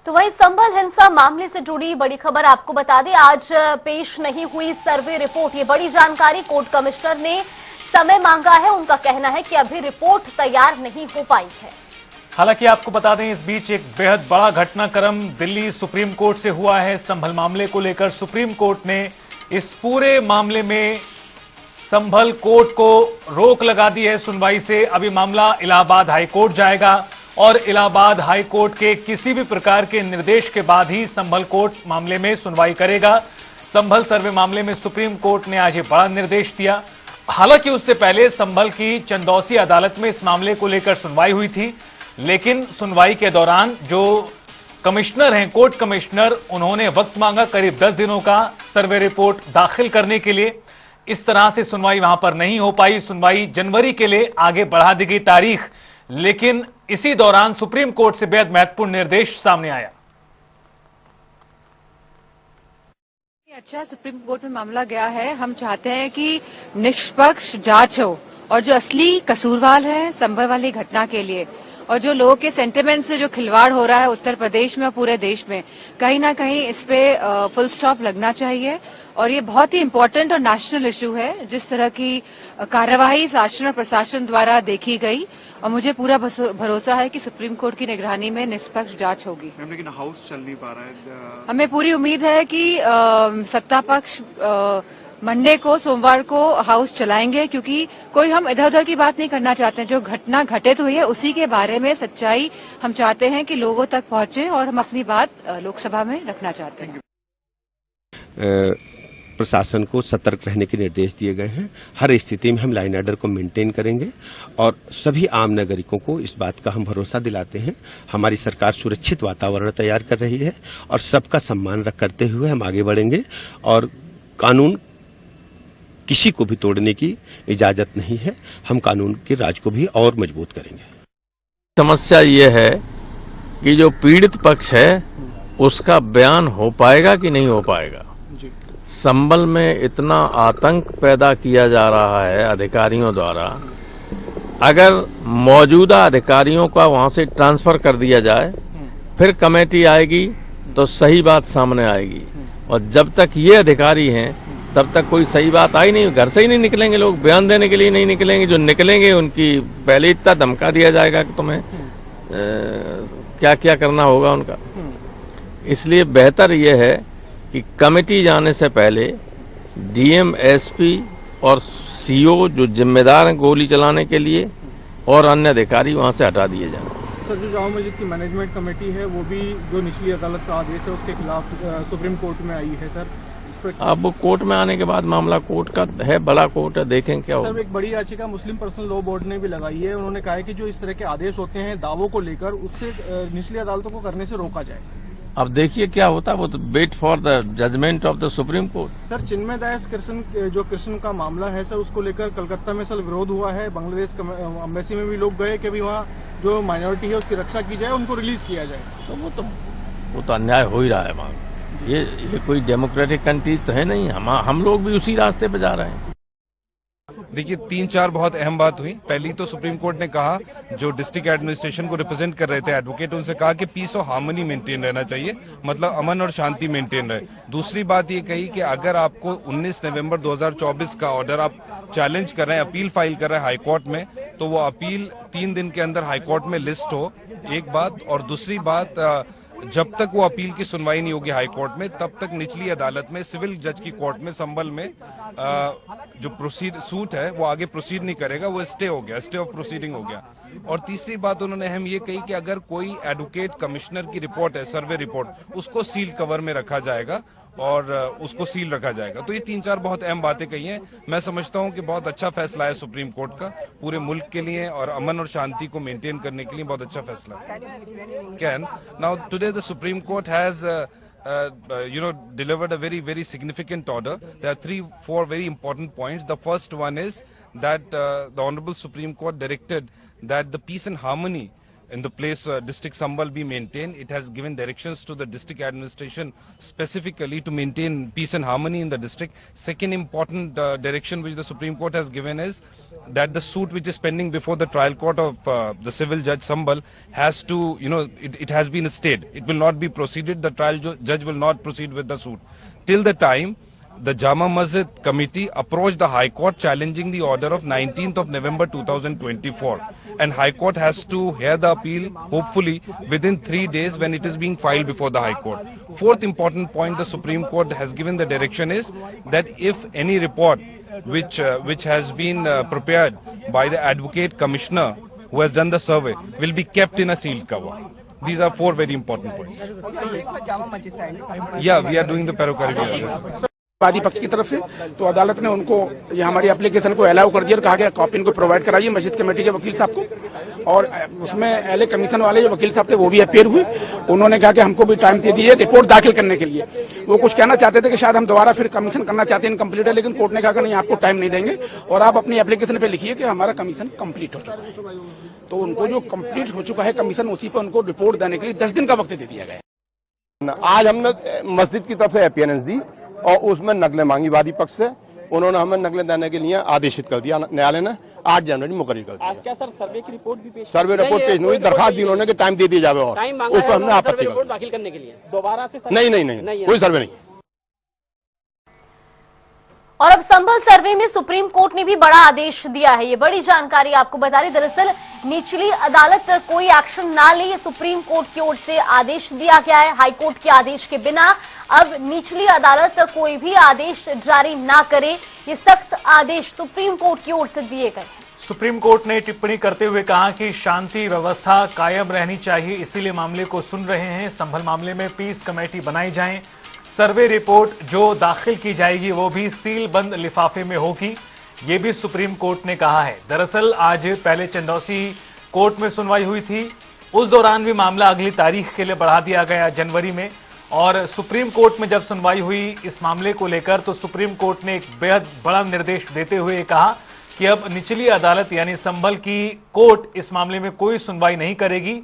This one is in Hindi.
तो वहीं संभल हिंसा मामले से जुड़ी बड़ी खबर आपको बता दें, आज पेश नहीं हुई सर्वे रिपोर्ट। ये बड़ी जानकारी, कोर्ट कमिश्नर ने समय मांगा है। उनका कहना है कि अभी रिपोर्ट तैयार नहीं हो पाई है। हालांकि आपको बता दें, इस बीच एक बेहद बड़ा घटनाक्रम दिल्ली सुप्रीम कोर्ट से हुआ है। संभल मामले को लेकर सुप्रीम कोर्ट ने इस पूरे मामले में संभल कोर्ट को रोक लगा दी है सुनवाई से। अभी मामला इलाहाबाद हाई कोर्ट जाएगा और इलाहाबाद हाई कोर्ट के किसी भी प्रकार के निर्देश के बाद ही संभल कोर्ट मामले में सुनवाई करेगा। संभल सर्वे मामले में सुप्रीम कोर्ट ने आज ये बड़ा निर्देश दिया। हालांकि उससे पहले संभल की चंदौसी अदालत में इस मामले को लेकर सुनवाई हुई थी, लेकिन सुनवाई के दौरान जो कमिश्नर हैं, कोर्ट कमिश्नर, उन्होंने वक्त मांगा करीब 10 दिनों का सर्वे रिपोर्ट दाखिल करने के लिए। इस तरह से सुनवाई वहां पर नहीं हो पाई। सुनवाई जनवरी के लिए आगे बढ़ा दी गई तारीख, लेकिन इसी दौरान सुप्रीम कोर्ट से बेहद महत्वपूर्ण निर्देश सामने आया। अच्छा, सुप्रीम कोर्ट में मामला गया है। हम चाहते हैं कि निष्पक्ष जांच हो और जो असली कसूरवार है संभल वाली घटना के लिए, और जो लोगों के सेंटिमेंट से जो खिलवाड़ हो रहा है उत्तर प्रदेश में और पूरे देश में, कहीं ना कहीं इस पे फुल स्टॉप लगना चाहिए। और ये बहुत ही इम्पोर्टेंट और नेशनल इशू है। जिस तरह की कार्यवाही शासन और प्रशासन द्वारा देखी गई, और मुझे पूरा भरोसा है कि सुप्रीम कोर्ट की निगरानी में निष्पक्ष जांच होगी। लेकिन हाउस चल नहीं पा रहा है। हमें पूरी उम्मीद है कि सत्ता पक्ष मंडे को, सोमवार को हाउस चलाएंगे, क्योंकि कोई हम इधर उधर की बात नहीं करना चाहते हैं। जो घटना घटित हुई है उसी के बारे में सच्चाई हम चाहते हैं कि लोगों तक पहुंचे, और हम अपनी बात लोकसभा में रखना चाहते हैं। प्रशासन को सतर्क रहने के निर्देश दिए गए हैं। हर स्थिति में हम लाइन ऑर्डर को मेंटेन करेंगे और सभी आम नागरिकों को इस बात का हम भरोसा दिलाते हैं। हमारी सरकार सुरक्षित वातावरण तैयार कर रही है और सबका सम्मान करते हुए हम आगे बढ़ेंगे, और कानून किसी को भी तोड़ने की इजाजत नहीं है। हम कानून के राज को भी और मजबूत करेंगे। समस्या ये है कि जो पीड़ित पक्ष है उसका बयान हो पाएगा कि नहीं हो पाएगा। संभल में इतना आतंक पैदा किया जा रहा है अधिकारियों द्वारा। अगर मौजूदा अधिकारियों का वहां से ट्रांसफर कर दिया जाए, फिर कमेटी आएगी तो सही बात सामने आएगी, और जब तक ये अधिकारी हैं तब तक कोई सही बात आई नहीं। घर से ही नहीं निकलेंगे लोग, बयान देने के लिए नहीं निकलेंगे। जो निकलेंगे उनकी पहले इतना धमका दिया जाएगा कि तुम्हें क्या क्या करना होगा उनका। इसलिए बेहतर यह है कि कमेटी जाने से पहले डीएम, एसपी और सीओ जो जिम्मेदार हैं गोली चलाने के लिए, और अन्य अधिकारी वहां से हटा दिए जाएं। सर, जो जामा मस्जिद की मैनेजमेंट कमेटी है वो भी जो निचली अदालत का आदेश है उसके खिलाफ सुप्रीम कोर्ट में आई है। सर, इस पर अब कोर्ट में आने के बाद मामला कोर्ट का है, बड़ा कोर्ट है, देखें क्या होगा। सर, एक बड़ी याचिका मुस्लिम पर्सनल लॉ बोर्ड ने भी लगाई है। उन्होंने कहा है कि जो इस तरह के आदेश होते हैं दावों को लेकर, उससे निचली अदालतों को करने से रोका जाए। अब देखिए क्या होता है, वो तो wait for the judgment of the supreme court. Sir, Chinmoy Das Krishna का मामला है सर, उसको लेकर कलकत्ता में सर विरोध हुआ है। बांग्लादेश एम्बेसी में भी लोग गए कि अभी वहाँ जो माइनॉरिटी है उसकी रक्षा की जाए, उनको रिलीज किया जाए। तो वो तो अन्याय हो ही रहा है वहाँ। ये कोई डेमोक्रेटिक कंट्रीज तो है नहीं। हम लोग भी उसी रास्ते पे जा रहे हैं। देखिए, 3-4 बहुत अहम बात हुई। पहली तो सुप्रीम कोर्ट ने कहा, जो डिस्ट्रिक्ट एडमिनिस्ट्रेशन को रिप्रेजेंट कर रहे थे एडवोकेट, उनसे कहा कि पीस और हार्मनी मेंटेन रहना चाहिए, मतलब अमन और शांति मेंटेन रहे। दूसरी बात ये कही कि अगर आपको 19 नवंबर 2024 का ऑर्डर आप चैलेंज कर रहे हैं, अपील फाइल कर रहे हैं हाई कोर्ट में, तो वो अपील 3 दिन के अंदर हाई कोर्ट में लिस्ट हो, एक बात। और दूसरी बात, जब तक वो अपील की सुनवाई नहीं होगी हाई कोर्ट में, तब तक निचली अदालत में सिविल जज की कोर्ट में संभल में जो सूट है वो आगे प्रोसीड नहीं करेगा, वो स्टे हो गया, स्टे ऑफ प्रोसीडिंग हो गया। और तीसरी बात उन्होंने अहम ये कही कि अगर कोई एडवोकेट कमिश्नर की रिपोर्ट है, सर्वे रिपोर्ट, उसको सील कवर में रखा जाएगा और उसको सील रखा जाएगा। तो ये 3-4 बहुत अहम बातें कही हैं। मैं समझता हूं कि बहुत अच्छा फैसला है सुप्रीम कोर्ट का, पूरे मुल्क के लिए और अमन और शांति को मेंटेन करने के लिए बहुत अच्छा फैसला है। Can now today the supreme court has delivered a very, very significant order. There are 3-4 very important points. The first one is that the Honorable Supreme Court directed that the peace and harmony in the place district Sambal be maintained. It has given directions to the district administration specifically to maintain peace and harmony in the district. Second important direction which the Supreme Court has given is that the suit which is pending before the trial court of the civil judge Sambal has to, it has been stayed. It will not be proceeded. The trial judge will not proceed with the suit till the time the Jama Masjid committee approached the High Court challenging the order of 19th of November 2024, and High Court has to hear the appeal hopefully within 3 days when it is being filed before the High Court. Fourth important point the Supreme Court has given the direction is that if any report which has been prepared by the Advocate Commissioner who has done the survey will be kept in a sealed cover. These are four very important points. Yeah, we are doing the perokaria. वादी पक्ष की तरफ से तो अदालत ने उनको ये हमारी एप्लीकेशन को अलाउ कर दिया और कहा कि कॉपी इनको प्रोवाइड कराइए मस्जिद कमेटी के वकील साहब को। और उसमें एलए कमीशन वाले जो वकील साहब थे वो भी अपीयर हुए। उन्होंने कहा कि हमको भी टाइम दे दिए रिपोर्ट दाखिल करने के लिए। वो कुछ कहना चाहते थे कि शायद हम दोबारा फिर कमीशन करना चाहते हैं इनकम्प्लीट है, लेकिन कोर्ट ने कहा कि नहीं आपको टाइम नहीं देंगे और आप अपनी एप्लीकेशन पे लिखिए कि हमारा कमीशन कंप्लीट हो चुका है। तो उनको जो कंप्लीट हो चुका है कमीशन उसी पर उनको रिपोर्ट देने के लिए 10 दिन का वक्त दे दिया गया। आज हमने मस्जिद की तरफ से अपीयरेंस दी और उसमें नकलें मांगी वादी पक्ष से। उन्होंने हमें नकलें देने के लिए आदेशित कर दिया। न्यायालय ने 8 जनवरी मुकर्रर कर दिया। आज क्या सर सर्वे की रिपोर्ट भी पेश? सर्वे रिपोर्ट पेश नहीं हुई, दरखास्त दी उन्होंने कि टाइम दे दिया जाए और उस पर हमने आपत्ति रिपोर्ट दाखिल करने के लिए दोबारा से नहीं कोई सर्वे नहीं। और अब संभल सर्वे में सुप्रीम कोर्ट ने भी बड़ा आदेश दिया है। ये बड़ी जानकारी आपको बता रही। दरअसल निचली अदालत कोई एक्शन ना ले, ये सुप्रीम कोर्ट की ओर से आदेश दिया गया है। हाई कोर्ट के आदेश के बिना अब निचली अदालत कोई भी आदेश जारी ना करे, ये सख्त आदेश सुप्रीम कोर्ट की ओर से दिए गए। सुप्रीम कोर्ट ने टिप्पणी करते हुए कहा कि शांति व्यवस्था कायम रहनी चाहिए, इसीलिए मामले को सुन रहे हैं। संभल मामले में पीस कमेटी बनाई जाए। सर्वे रिपोर्ट जो दाखिल की जाएगी वो भी सील बंद लिफाफे में होगी, ये भी सुप्रीम कोर्ट ने कहा है। दरअसल आज पहले चंदौसी कोर्ट में सुनवाई हुई थी, उस दौरान भी मामला अगली तारीख के लिए बढ़ा दिया गया जनवरी में। और सुप्रीम कोर्ट में जब सुनवाई हुई इस मामले को लेकर तो सुप्रीम कोर्ट ने एक बेहद बड़ा निर्देश देते हुए कहा कि अब निचली अदालत यानी संभल की कोर्ट इस मामले में कोई सुनवाई नहीं करेगी।